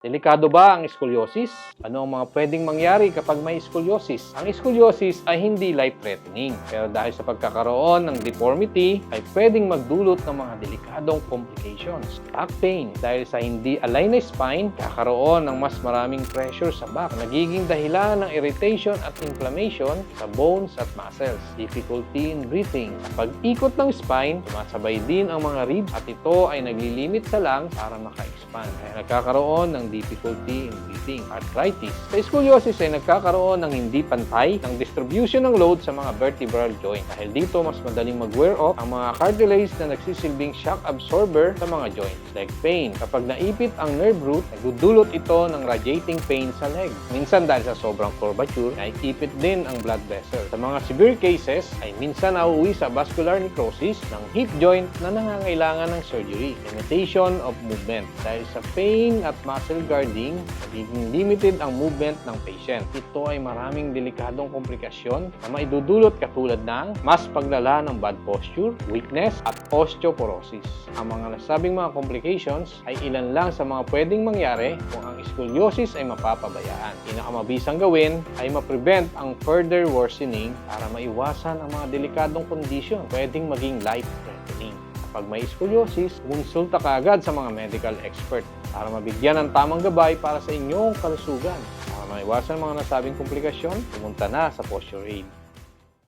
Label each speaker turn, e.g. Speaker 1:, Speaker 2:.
Speaker 1: Delikado ba ang scoliosis? Ano ang mga pwedeng mangyari kapag may scoliosis? Ang scoliosis ay hindi life-threatening, pero dahil sa pagkakaroon ng deformity ay pwedeng magdulot ng mga delikadong complications. Back pain, dahil sa hindi align na spine, kakaroon ng mas maraming pressure sa back, nagiging dahilan ng irritation at inflammation sa bones at muscles. Difficulty in breathing. Sa pag-ikot ng spine, sumasabay din ang mga ribs at ito ay naglilimit sa lungs para maka-expand. Kaya nagkakaroon ng difficulty in breathing. Arthritis. Sa scoliosis ay nagkakaroon ng hindi pantay ng distribution ng load sa mga vertebral joint. Dahil dito, mas madaling mag-wear off ang mga cartilage na nagsisilbing shock absorber sa mga joints. Leg pain. Kapag naipit ang nerve root, nagdudulot ito ng radiating pain sa leg. Minsan dahil sa sobrang curvature, naipit din ang blood vessel. Sa mga severe cases, ay minsan nauuwi sa vascular necrosis ng hip joint na nangangailangan ng surgery. Limitation of movement. Dahil sa pain at muscle guarding, nagiging limited ang movement ng patient. Ito ay maraming delikadong komplikasyon na maidudulot katulad ng mas paglala ng bad posture, weakness, at osteoporosis. Ang mga nasabing mga complications ay ilan lang sa mga pwedeng mangyari kung ang scoliosis ay mapapabayaan. Pinakamabisang gawin ay ma-prevent ang further worsening para maiwasan ang mga delikadong condition pwedeng maging life-threatening. Kapag may scoliosis, konsulta ka agad sa mga medical expert para mabigyan ng tamang gabay para sa inyong kalusugan. Para maiwasan mga nasabing komplikasyon, pumunta na sa Posture Aid.